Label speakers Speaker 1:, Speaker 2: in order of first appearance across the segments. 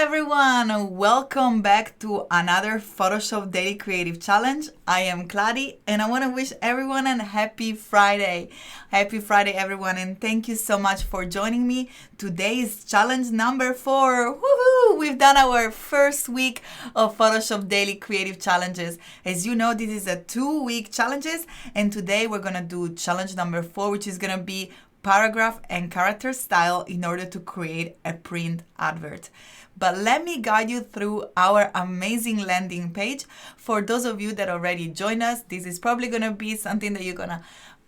Speaker 1: everyone, welcome back to another Photoshop Daily Creative Challenge. I am Clady and I want to wish everyone a happy Friday. Happy Friday everyone, and thank you so much for joining me. Today is challenge number 4. Woohoo! We've done our first week of Photoshop Daily Creative Challenges. As you know, this is a 2-week challenges, and today we're going to do challenge number 4, which is going to be paragraph and character style in order to create a print advert. But let me guide you through our amazing landing page. For those of you that already joined us, this is probably going to be something that you're going to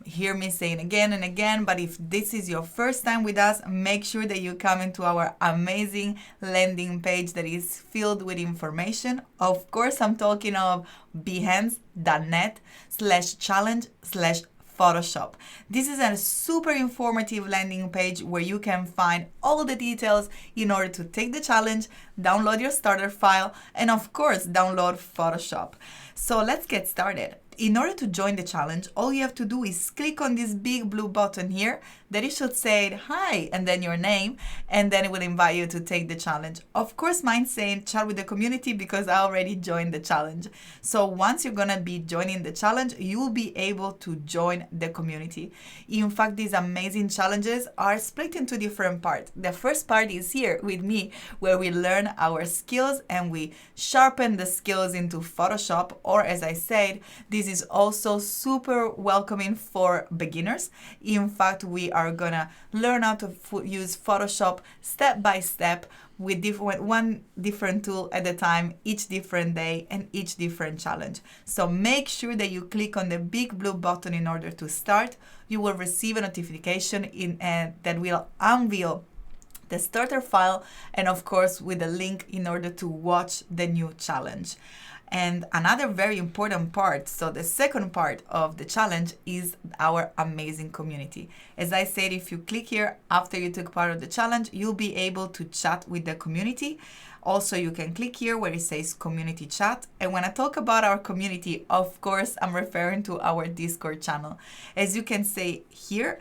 Speaker 1: hear me saying again and again. But if this is your first time with us, make sure that you come into our amazing landing page that is filled with information. Of course, I'm talking of behance.net/challenge/Photoshop. This is a super informative landing page where you can find all the details in order to take the challenge, download your starter file, and of course, download Photoshop. So let's get started. In order to join the challenge, all you have to do is click on this big blue button here that it should say hi and then your name, and then it will invite you to take the challenge. Of course, mine's saying chat with the community because I already joined the challenge. So once you're gonna be joining the challenge, you will be able to join the community. In fact, these amazing challenges are split into different parts. The first part is here with me, where we learn our skills and we sharpen the skills into Photoshop, or as I said, this is also super welcoming for beginners. In fact, we are gonna learn how to use Photoshop step by step with one different tool at a time, each different day and each different challenge. So make sure that you click on the big blue button in order to start. You will receive a notification that will unveil the starter file, and of course with a link in order to watch the new challenge. And another very important part, so the second part of the challenge, is our amazing community. As I said, if you click here after you took part of the challenge, you'll be able to chat with the community. Also, you can click here where it says community chat. And when I talk about our community, of course, I'm referring to our Discord channel. As you can see here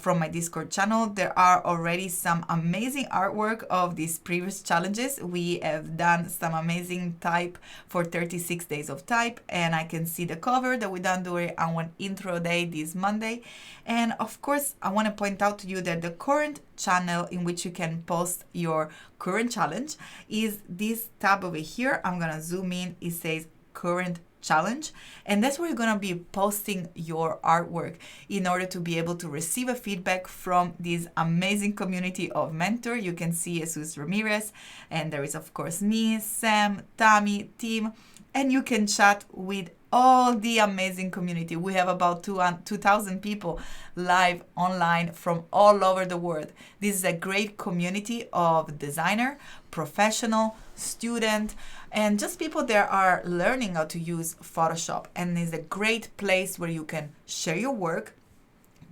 Speaker 1: from my Discord channel, there are already some amazing artwork of these previous challenges. We have done some amazing type for 36 days of type, and I can see the cover that we done during our intro day this Monday. And of course, I want to point out to you that the current channel in which you can post your current challenge is this tab over here. I'm gonna zoom in. It says current challenge, and that's where you're gonna be posting your artwork in order to be able to receive a feedback from this amazing community of mentor. You can see Jesus Ramirez, and there is of course me, Sam, Tammy, Tim, and you can chat with all the amazing community. We have about 2,000 people live online from all over the world. This is a great community of designer, professional, student, and just people that are learning how to use Photoshop. And it's a great place where you can share your work,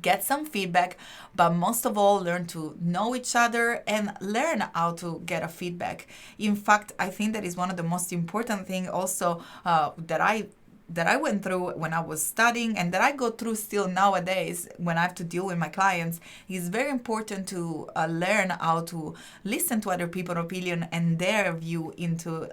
Speaker 1: get some feedback, but most of all, learn to know each other and learn how to get a feedback. In fact, I think that is one of the most important thing also that I went through when I was studying, and that I go through still nowadays when I have to deal with my clients. It's very important to learn how to listen to other people's opinion and their view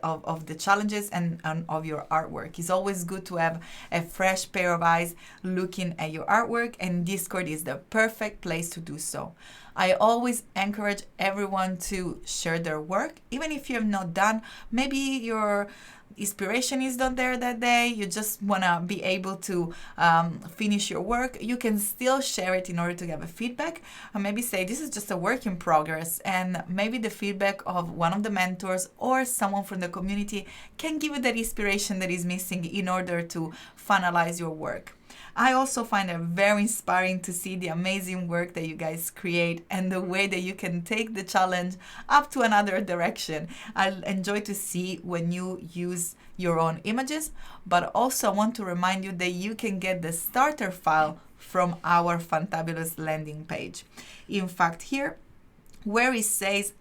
Speaker 1: of the challenges and of your artwork. It's always good to have a fresh pair of eyes looking at your artwork, and Discord is the perfect place to do so. I always encourage everyone to share their work, even if you have not done, maybe your inspiration is not there that day, you just want to be able to finish your work, you can still share it in order to have a feedback, and maybe say this is just a work in progress, and maybe the feedback of one of the mentors or someone from the community can give you that inspiration that is missing in order to finalize your work. I also find it very inspiring to see the amazing work that you guys create and the way that you can take the challenge up to another direction. I enjoy to see when you use your own images, but also I want to remind you that you can get the starter file from our fantabulous landing page. In fact, here where it says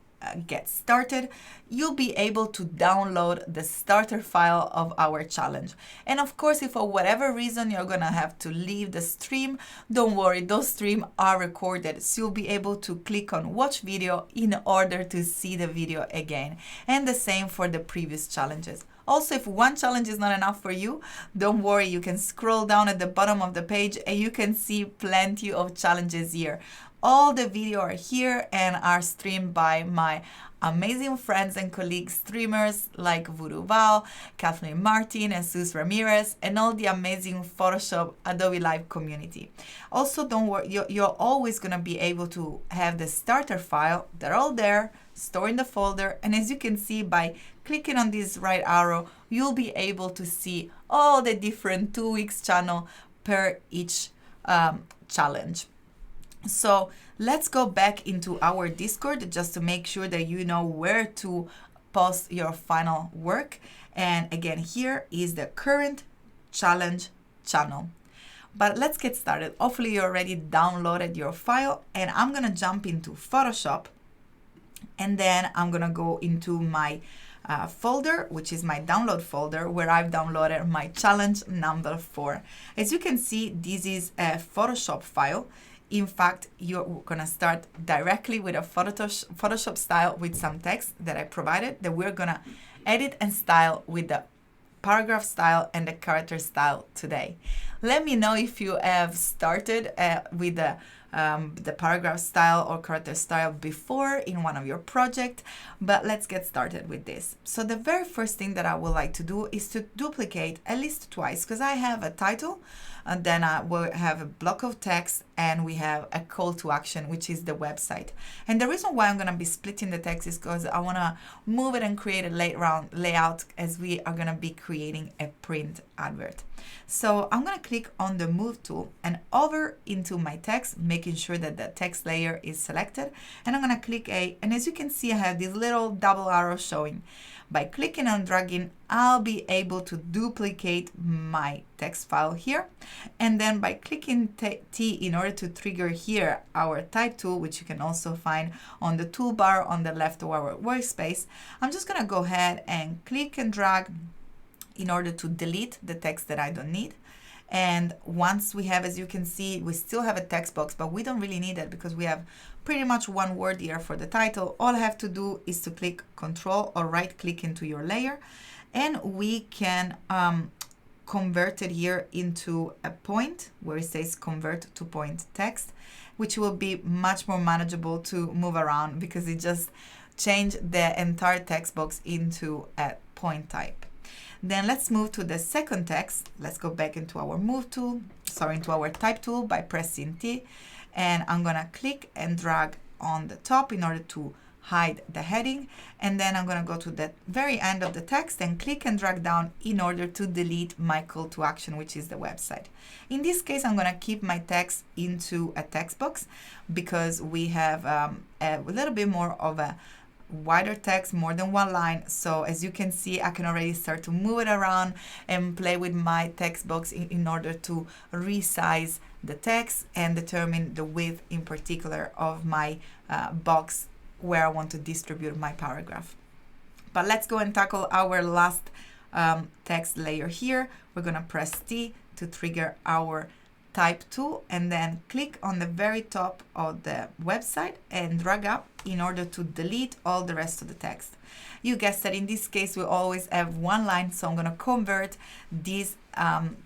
Speaker 1: get started, you'll be able to download the starter file of our challenge. And of course, if for whatever reason you're gonna have to leave the stream, don't worry, those streams are recorded, so you'll be able to click on watch video in order to see the video again. And the same for the previous challenges. Also, if one challenge is not enough for you, don't worry, you can scroll down at the bottom of the page and you can see plenty of challenges here. All the videos are here and are streamed by my amazing friends and colleagues streamers like Voodoo Val, Kathleen Martin, and Sus Ramirez, and all the amazing Photoshop Adobe Live community. Also, don't worry, you're always going to be able to have the starter file. They're all there, stored in the folder, and as you can see by clicking on this right arrow, you'll be able to see all the different 2 weeks channel per each challenge. So let's go back into our Discord just to make sure that you know where to post your final work. And again, here is the current challenge channel. But let's get started. Hopefully you already downloaded your file, and I'm gonna jump into Photoshop, and then I'm gonna go into my folder, which is my download folder, where I've downloaded my challenge number 4. As you can see, this is a Photoshop file. In fact, you're gonna start directly with a Photoshop style with some text that I provided that we're gonna edit and style with the paragraph style and the character style today. Let me know if you have started with the paragraph style or character style before in one of your projects, but let's get started with this. So the very first thing that I would like to do is to duplicate at least twice, because I have a title, and then I will have a block of text, and we have a call to action, which is the website. And the reason why I'm going to be splitting the text is because I want to move it and create a layout as we are going to be creating a print advert. So I'm going to click on the move tool and over into my text, making sure that the text layer is selected. And I'm going to click and as you can see, I have this little double arrow showing. By clicking and dragging, I'll be able to duplicate my text file here. And then by clicking T in order to trigger here our type tool, which you can also find on the toolbar on the left of our workspace, I'm just going to go ahead and click and drag in order to delete the text that I don't need. And once we have, as you can see, we still have a text box, but we don't really need it because we have pretty much one word here for the title. All I have to do is to click Control or right click into your layer, and we can convert it here into a point where it says convert to point text, which will be much more manageable to move around because it just changed the entire text box into a point type. Then let's move to the second text. Let's go back into our into our type tool by pressing T. And I'm gonna click and drag on the top in order to hide the heading. And then I'm gonna go to the very end of the text and click and drag down in order to delete my call to action, which is the website. In this case, I'm gonna keep my text into a text box because we have a little bit more of a wider text, more than one line. So as you can see, I can already start to move it around and play with my text box in order to resize the text and determine the width in particular of my box where I want to distribute my paragraph. But let's go and tackle our last text layer here. We're gonna press T to trigger our type tool and then click on the very top of the website and drag up in order to delete all the rest of the text. You guessed that in this case we always have one line, so I'm going to convert this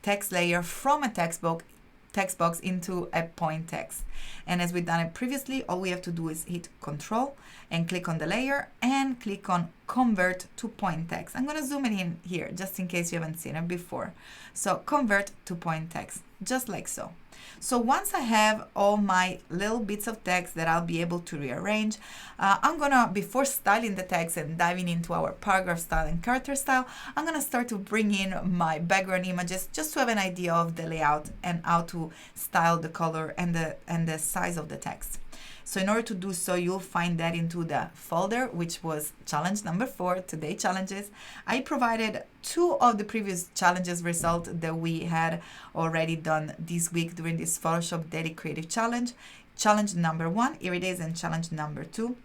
Speaker 1: text layer from a text box into a point text. And as we've done it previously, all we have to do is hit Control and click on the layer and click on Convert to Point Text. I'm going to zoom it in here just in case you haven't seen it before. So Convert to Point Text, just like so. So once I have all my little bits of text that I'll be able to rearrange, I'm gonna, before styling the text and diving into our paragraph style and character style, I'm gonna start to bring in my background images just to have an idea of the layout and how to style the color and the size of the text. So in order to do so, you'll find that into the folder, which was challenge number 4, today challenges. I provided 2 of the previous challenges result that we had already done this week during this Photoshop Daily Creative Challenge. Challenge number 1, here it is, and challenge number 2.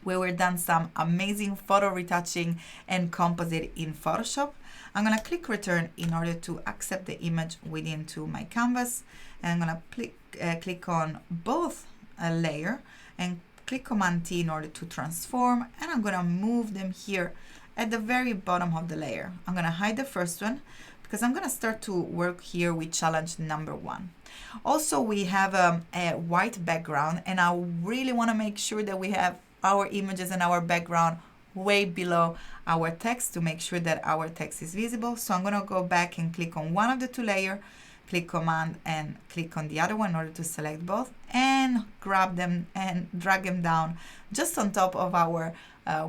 Speaker 1: where we've done some amazing photo retouching and composite in Photoshop. I'm gonna click return in order to accept the image within to my canvas. And I'm gonna click on both a layer and click Command T in order to transform. And I'm gonna move them here at the very bottom of the layer. I'm gonna hide the first one because I'm gonna start to work here with challenge number 1. Also, we have a white background, and I really wanna make sure that we have our images and our background way below our text to make sure that our text is visible. So I'm gonna go back and click on one of the 2 layers, click Command and click on the other one in order to select both, and grab them and drag them down just on top of our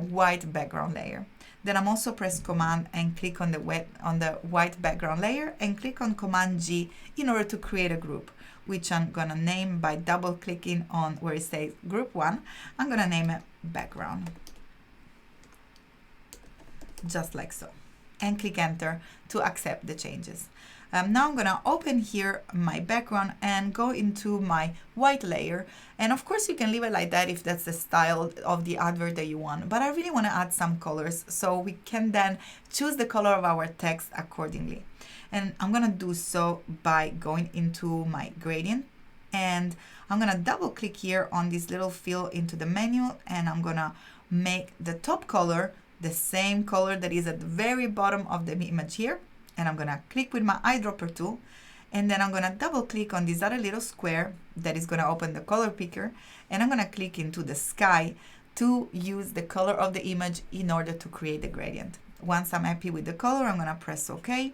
Speaker 1: white background layer. Then I'm also press Command and click on the white background layer and click on Command G in order to create a group, which I'm gonna name by double clicking on where it says group 1. I'm gonna name it background, just like so, and click enter to accept the changes. Now I'm gonna open here my background and go into my white layer. And of course you can leave it like that if that's the style of the advert that you want, but I really wanna add some colors so we can then choose the color of our text accordingly. And I'm gonna do so by going into my gradient, and I'm gonna double click here on this little fill into the menu, and I'm gonna make the top color the same color that is at the very bottom of the image here. And I'm gonna click with my eyedropper tool, and then I'm gonna double click on this other little square that is gonna open the color picker, and I'm gonna click into the sky to use the color of the image in order to create the gradient. Once I'm happy with the color, I'm gonna press OK,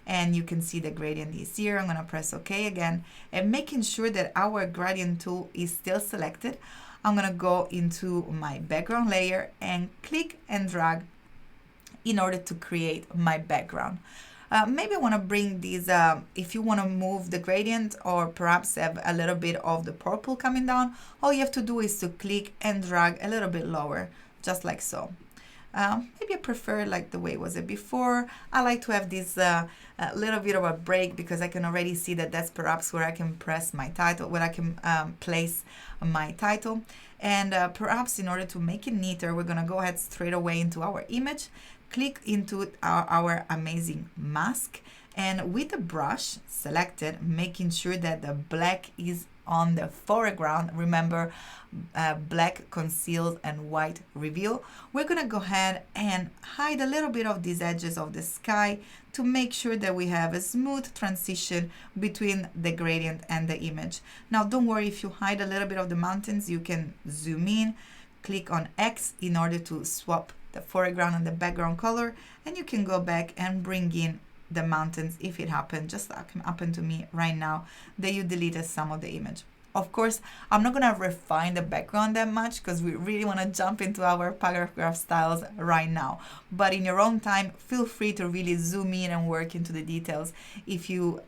Speaker 1: and you can see the gradient is here. I'm gonna press OK again, and making sure that our gradient tool is still selected, I'm gonna go into my background layer and click and drag in order to create my background. Maybe I want to bring these, if you want to move the gradient or perhaps have a little bit of the purple coming down, all you have to do is to click and drag a little bit lower, just like so. Maybe I prefer like the way it was before. I like to have this little bit of a break because I can already see that that's perhaps where I can press my title, where I can place my title. And perhaps in order to make it neater, we're gonna go ahead straight away into our image, click into our amazing mask, and with the brush selected, making sure that the black is on the foreground. Remember, black conceals and white reveal. We're gonna go ahead and hide a little bit of these edges of the sky to make sure that we have a smooth transition between the gradient and the image. Now, don't worry if you hide a little bit of the mountains, you can zoom in, click on X in order to swap the foreground and the background color, and you can go back and bring in the mountains if it happened, just like happened to me right now, that you deleted some of the image. Of course, I'm not gonna refine the background that much because we really wanna jump into our paragraph styles right now. But in your own time, feel free to really zoom in and work into the details if you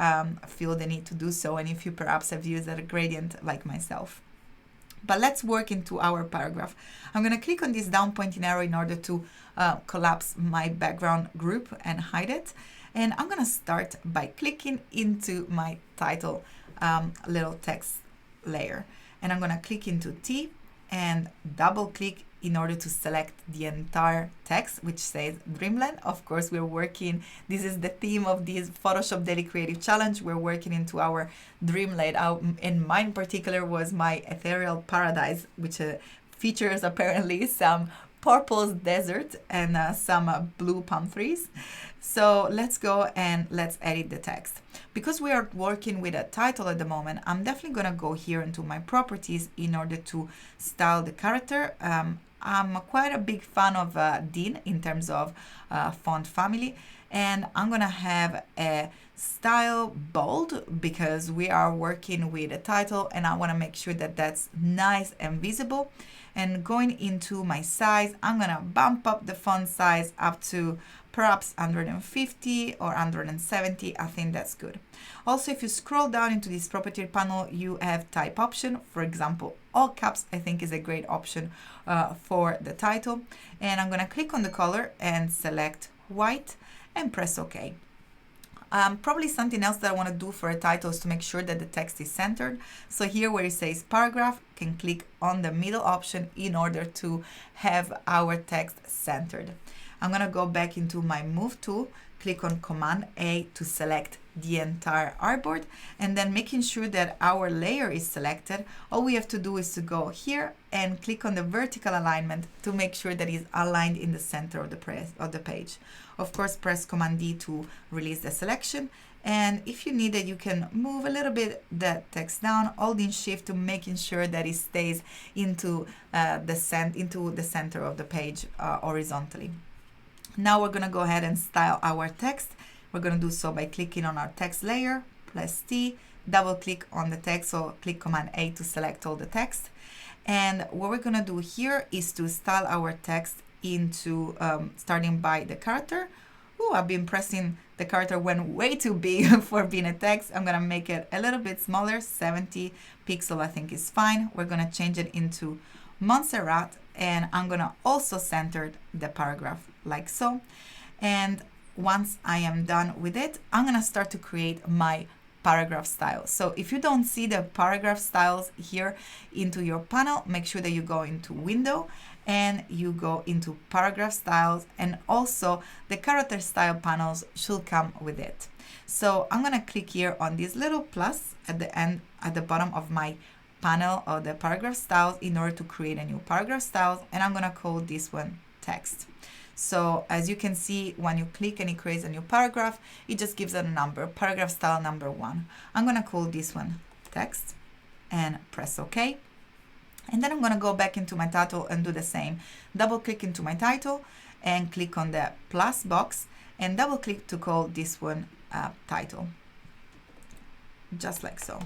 Speaker 1: feel the need to do so, and if you perhaps have used a gradient like myself. But let's work into our paragraph. I'm going to click on this down pointing arrow in order to collapse my background group and hide it. And I'm going to start by clicking into my title little text layer. And I'm going to click into T and double click in order to select the entire text, which says Dreamland. Of course, we're working, this is the theme of this Photoshop Daily Creative Challenge. We're working into our Dreamland. And mine in particular was my ethereal paradise, which features apparently some purple desert and some blue palm trees. So let's go and let's edit the text. Because we are working with a title at the moment, I'm definitely going to go here into my properties in order to style the character. I'm quite a big fan of Dean in terms of font family, and I'm going to have a style bold because we are working with a title and I want to make sure that that's nice and visible. And going into my size, I'm going to bump up the font size up to perhaps 150 or 170. I think that's good. Also, if you scroll down into this property panel, you have type option. For example, all caps I think is a great option for the title. And I'm going to click on the color and select white and press OK. Probably something else that I want to do for a title is to make sure that the text is centered. So here where it says paragraph, can click on the middle option in order to have our text centered. I'm going to go back into my Move tool, click on Command A to select the entire artboard, and then making sure that our layer is selected, all we have to do is to go here and click on the vertical alignment to make sure that it's aligned in the center of the page. Of course, press Command D to release the selection, and if you need it, you can move a little bit the text down, holding Shift to making sure that it stays into the center of the page horizontally. Now we're going to go ahead and style our text. We're going to do so by clicking on our text layer, press T, double click on the text, so click Command A to select all the text. And what we're going to do here is to style our text into starting by the character. Oh, I've been pressing the character went way too big for being a text. I'm going to make it a little bit smaller, 70 pixel I think is fine. We're going to change it into Montserrat, and I'm going to also center the paragraph like so. And once I am done with it, I'm going to start to create my paragraph style. So if you don't see the paragraph styles here into your panel, make sure that you go into Window and you go into paragraph styles, and also the character style panels should come with it. So I'm going to click here on this little plus at the end, at the bottom of my panel of the paragraph styles in order to create a new paragraph styles, and I'm going to call this one text. So as you can see, when you click and it creates a new paragraph, it just gives it a number, paragraph style number 1. I'm going to call this one text and press OK. And then I'm going to go back into my title and do the same. Double click into my title and click on the plus box and double click to call this one title. Just like so.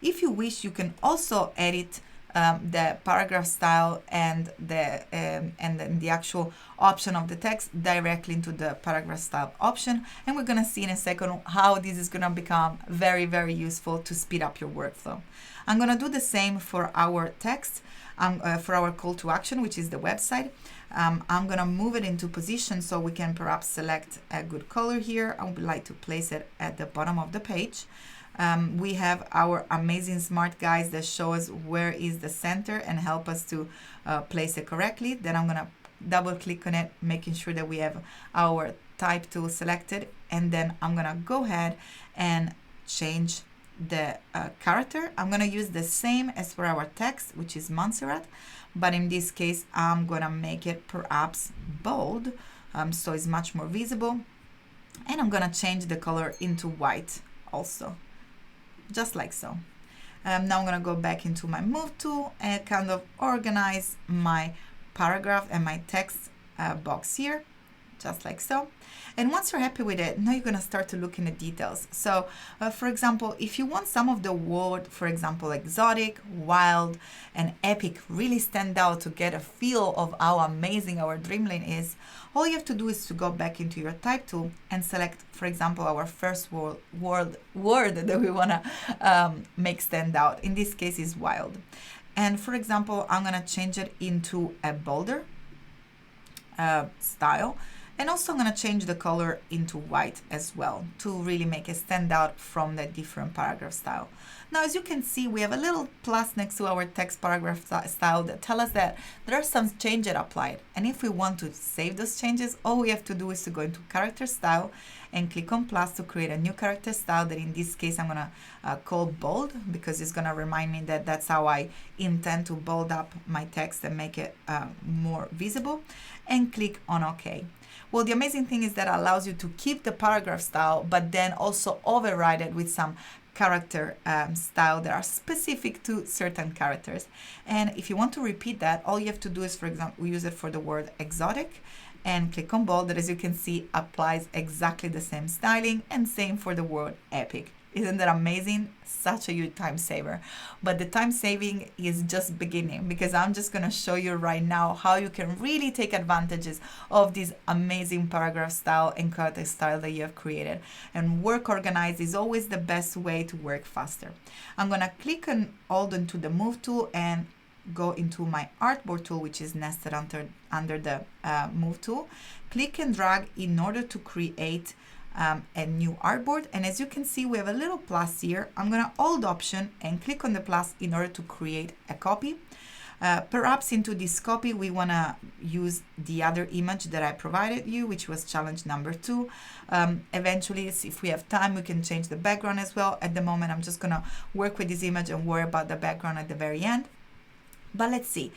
Speaker 1: If you wish, you can also edit the paragraph style and then the actual option of the text directly into the paragraph style option. And we're going to see in a second how this is going to become very, very useful to speed up your workflow. I'm going to do the same for our text, for our call to action, which is the website. I'm going to move it into position so we can perhaps select a good color here. I would like to place it at the bottom of the page. We have our amazing smart guides that show us where is the center and help us to place it correctly. Then I'm going to double click on it, making sure that we have our type tool selected. And then I'm going to go ahead and change the character. I'm going to use the same as for our text, which is Montserrat. But in this case, I'm going to make it perhaps bold, so it's much more visible. And I'm going to change the color into white also. Just like so. Now I'm going to go back into my Move tool and kind of organize my paragraph and my text box here, just like so. And once you're happy with it, now you're going to start to look in the details. So, for example, if you want some of the word, for example, exotic, wild, and epic really stand out to get a feel of how amazing our dreamland is, all you have to do is to go back into your type tool and select, for example, our first word that we want to make stand out. In this case is wild. And for example, I'm going to change it into a bolder style. And also I'm going to change the color into white as well to really make it stand out from the different paragraph style. Now, as you can see, we have a little plus next to our text paragraph style that tell us that there are some changes applied. And if we want to save those changes, all we have to do is to go into character style and click on plus to create a new character style that in this case I'm going to call bold, because it's going to remind me that that's how I intend to bold up my text and make it more visible, and click on OK. Well, the amazing thing is that it allows you to keep the paragraph style, but then also override it with some character style that are specific to certain characters. And if you want to repeat that, all you have to do is, for example, we use it for the word exotic and click on bold. That, as you can see, applies exactly the same styling, and same for the word epic. Isn't that amazing? Such a huge time saver. But the time saving is just beginning, because I'm just going to show you right now how you can really take advantages of this amazing paragraph style and character style that you have created. And work organized is always the best way to work faster. I'm going to click and hold onto the Move tool and go into my artboard tool, which is nested under the Move tool. Click and drag in order to create a new artboard. And as you can see, we have a little plus here. I'm gonna hold Option and click on the plus in order to create a copy. Perhaps into this copy, we want to use the other image that I provided you, which was challenge number 2. Eventually, if we have time, we can change the background as well. At the moment, I'm just going to work with this image and worry about the background at the very end. But let's see.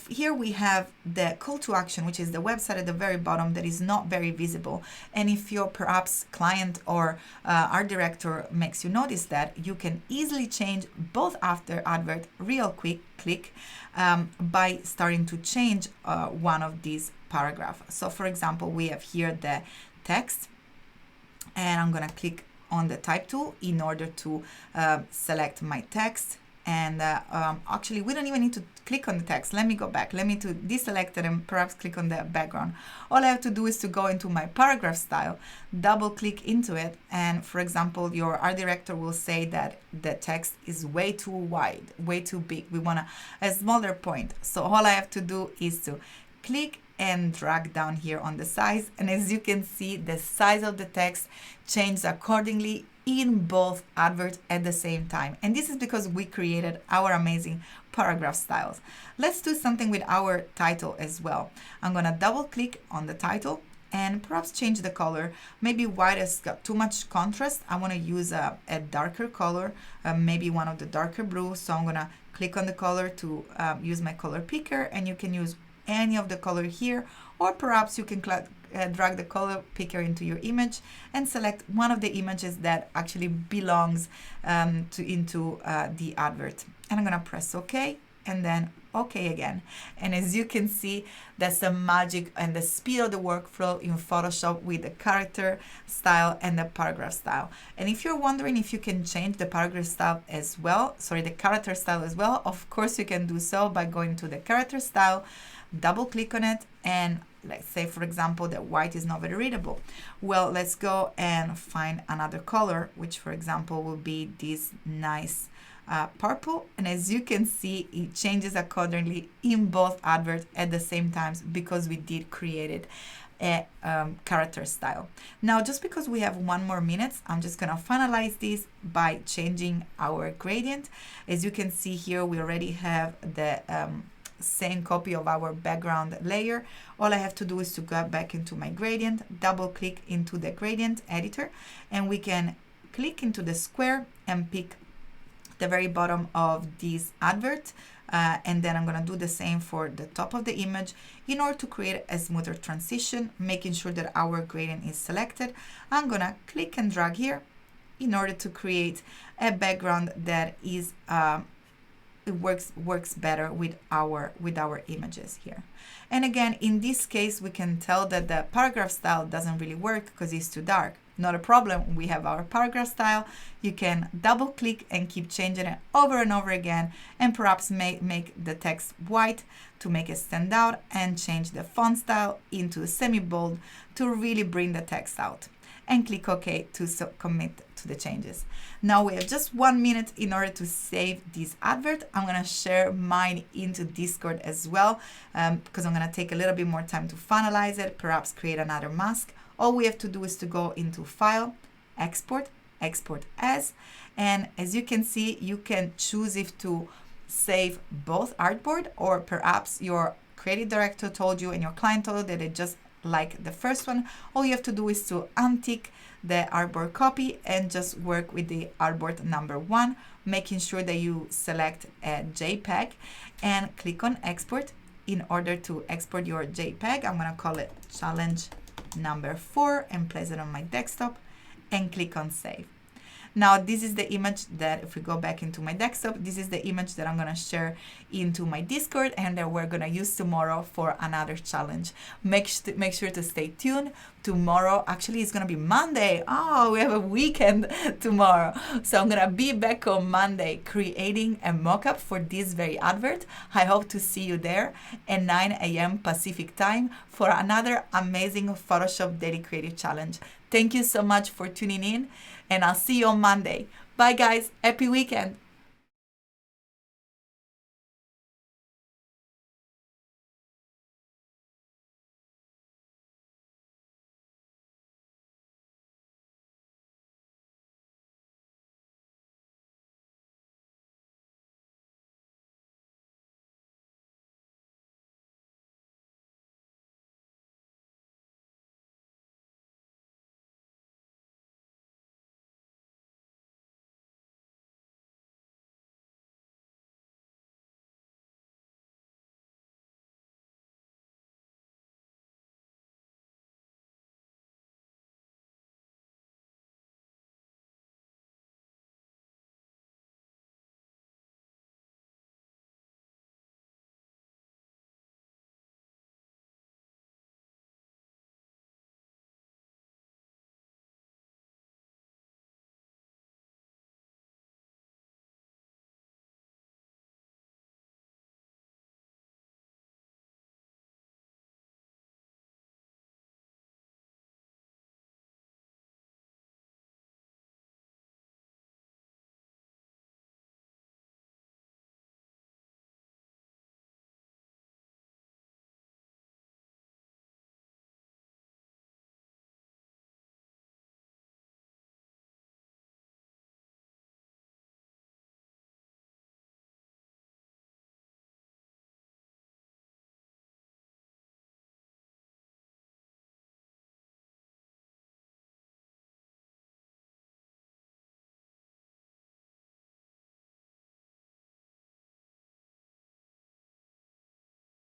Speaker 1: Here we have the call to action, which is the website at the very bottom that is not very visible. And if your perhaps client or art director makes you notice that, you can easily change both after advert real quick click by starting to change one of these paragraphs. So for example, we have here the text, and I'm going to click on the type tool in order to select my text. And actually, we don't even need to click on the text. Let me go back. Let me to deselect it and perhaps click on the background. All I have to do is to go into my paragraph style, double click into it. And for example, your art director will say that the text is way too wide, way too big. We want a smaller point. So all I have to do is to click and drag down here on the size. And as you can see, the size of the text changes accordingly in both adverts at the same time. And this is because we created our amazing paragraph styles. Let's do something with our title as well. I'm gonna double click on the title and perhaps change the color. Maybe white has got too much contrast. I wanna use a darker color, maybe one of the darker blue. So I'm gonna click on the color to use my color picker, and you can use any of the color here, or perhaps you can drag the color picker into your image and select one of the images that actually belongs into the advert. And I'm gonna press OK and then OK again. And as you can see, that's the magic and the speed of the workflow in Photoshop with the character style and the paragraph style. And if you're wondering if you can change the paragraph style as well, the character style as well, of course you can do so by going to the character style, double click on it, and let's say, for example, that white is not very readable. Well, let's go and find another color, which, for example, will be this nice purple. And as you can see, it changes accordingly in both adverts at the same time because we did create a character style. Now, just because we have 1 more minute, I'm just going to finalize this by changing our gradient. As you can see here, we already have the same copy of our background layer. All I have to do is to go back into my gradient, double click into the gradient editor, and we can click into the square and pick the very bottom of this advert. And then I'm going to do the same for the top of the image in order to create a smoother transition, making sure that our gradient is selected. I'm going to click and drag here in order to create a background that is it works better with our images here. And again, in this case, we can tell that the paragraph style doesn't really work because it's too dark. Not a problem. We have our paragraph style. You can double click and keep changing it over and over again, and perhaps make the text white to make it stand out, and change the font style into semi-bold to really bring the text out. And click OK to commit to the changes. Now we have just 1 minute in order to save this advert. I'm going to share mine into Discord as well because I'm going to take a little bit more time to finalize it, perhaps create another mask. All we have to do is to go into File, Export, Export As, and as you can see, you can choose if to save both artboard, or perhaps your creative director told you and your client told you that they just like the first one. All you have to do is to untick the artboard copy and just work with the artboard number 1, making sure that you select a JPEG and click on export in order to export your JPEG. I'm going to call it challenge number 4 and place it on my desktop and click on save. Now, this is the image that, if we go back into my desktop, this is the image that I'm going to share into my Discord and that we're going to use tomorrow for another challenge. Make sure to stay tuned. Tomorrow, actually, it's going to be Monday. Oh, we have a weekend tomorrow. So I'm going to be back on Monday creating a mockup for this very advert. I hope to see you there at 9 a.m. Pacific time for another amazing Photoshop Daily Creative Challenge. Thank you so much for tuning in, and I'll see you on Monday. Bye, guys. Happy weekend.